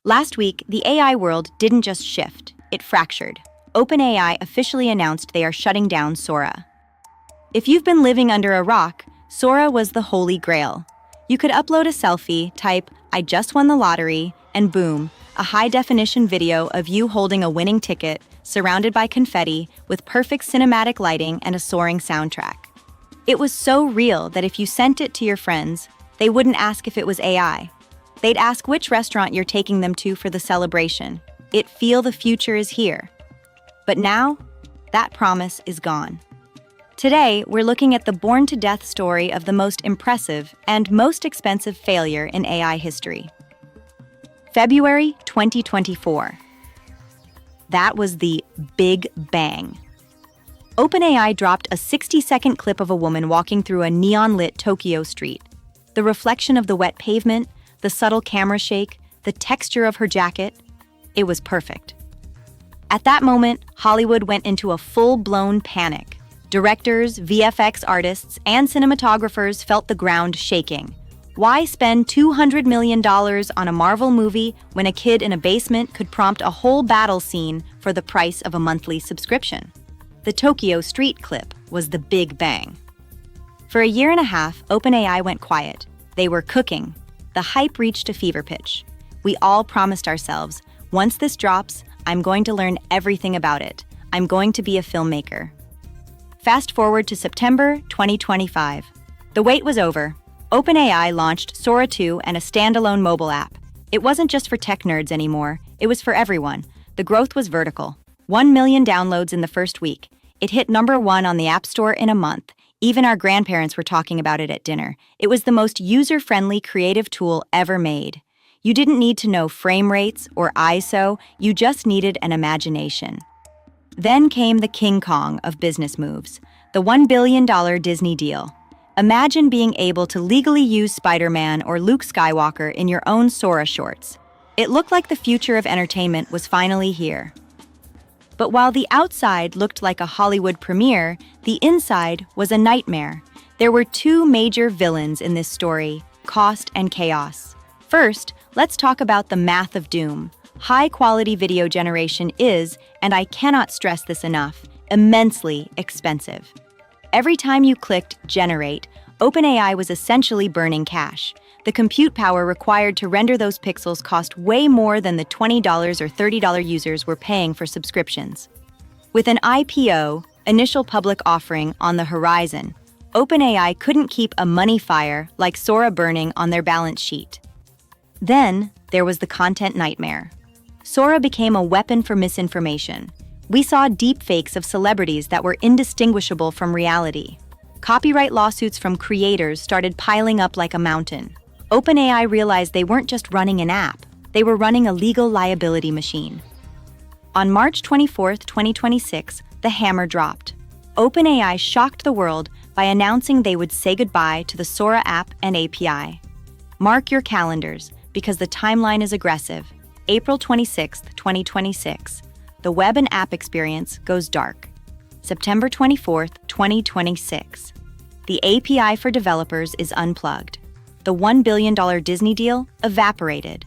Last week, the AI world didn't just shift, it fractured. OpenAI officially announced they are shutting down Sora. If you've been living under a rock, Sora was the holy grail. You could upload a selfie, type, "I just won the lottery," and boom, a high-definition video of you holding a winning ticket, surrounded by confetti, with perfect cinematic lighting and a soaring soundtrack. It was so real that if you sent it to your friends, they wouldn't ask if it was AI. They'd ask which restaurant you're taking them to for the celebration. It'd feel the future is here. But now, that promise is gone. Today, we're looking at the born-to-death story of the most impressive and most expensive failure in AI history. February 2024. That was the Big Bang. OpenAI dropped a 60-second clip of a woman walking through a neon-lit Tokyo street. The reflection of the wet pavement, the subtle camera shake, the texture of her jacket, it was perfect. At that moment, Hollywood went into a full-blown panic. Directors, VFX artists, and cinematographers felt the ground shaking. Why spend $200 million on a Marvel movie when a kid in a basement could prompt a whole battle scene for the price of a monthly subscription? The Tokyo street clip was the Big Bang. For a year and a half, OpenAI went quiet. They were cooking. The hype reached a fever pitch. We all promised ourselves, once this drops, I'm going to learn everything about it. I'm going to be a filmmaker. Fast forward to September 2025. The wait was over. OpenAI launched Sora 2 and a standalone mobile app. It wasn't just for tech nerds anymore, it was for everyone. The growth was vertical. 1 million downloads in the first week. It hit #1 on the App Store in a month. Even our grandparents were talking about it at dinner. It was the most user-friendly creative tool ever made. You didn't need to know frame rates or ISO, you just needed an imagination. Then came the King Kong of business moves, the $1 billion Disney deal. Imagine being able to legally use Spider-Man or Luke Skywalker in your own Sora shorts. It looked like the future of entertainment was finally here. But while the outside looked like a Hollywood premiere, the inside was a nightmare. There were two major villains in this story, cost and chaos. First, let's talk about the math of doom. High-quality video generation is, and I cannot stress this enough, immensely expensive. Every time you clicked Generate, OpenAI was essentially burning cash. The compute power required to render those pixels cost way more than the $20 or $30 users were paying for subscriptions. With an IPO, initial public offering, on the horizon, OpenAI couldn't keep a money fire like Sora burning on their balance sheet. Then, there was the content nightmare. Sora became a weapon for misinformation. We saw deepfakes of celebrities that were indistinguishable from reality. Copyright lawsuits from creators started piling up like a mountain. OpenAI realized they weren't just running an app, they were running a legal liability machine. On March 24, 2026, the hammer dropped. OpenAI shocked the world by announcing they would say goodbye to the Sora app and API. Mark your calendars, because the timeline is aggressive. April 26, 2026, the web and app experience goes dark. September 24, 2026, the API for developers is unplugged. The $1 billion Disney deal evaporated.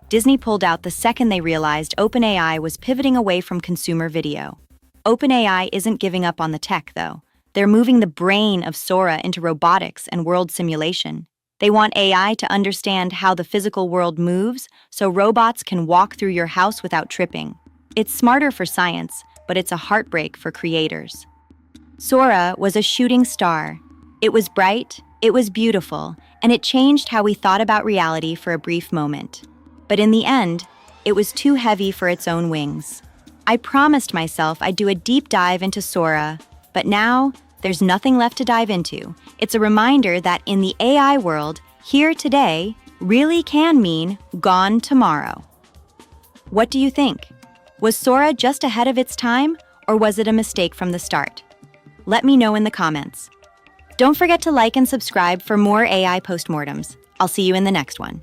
Disney pulled out the second they realized OpenAI was pivoting away from consumer video. OpenAI isn't giving up on the tech, though. They're moving the brain of Sora into robotics and world simulation. They want AI to understand how the physical world moves, so robots can walk through your house without tripping. It's smarter for science, but it's a heartbreak for creators. Sora was a shooting star. It was bright, it was beautiful, and it changed how we thought about reality for a brief moment. But in the end, it was too heavy for its own wings. I promised myself I'd do a deep dive into Sora, but now, there's nothing left to dive into. It's a reminder that in the AI world, here today really can mean gone tomorrow. What do you think? Was Sora just ahead of its time, or was it a mistake from the start? Let me know in the comments. Don't forget to like and subscribe for more AI postmortems. I'll see you in the next one.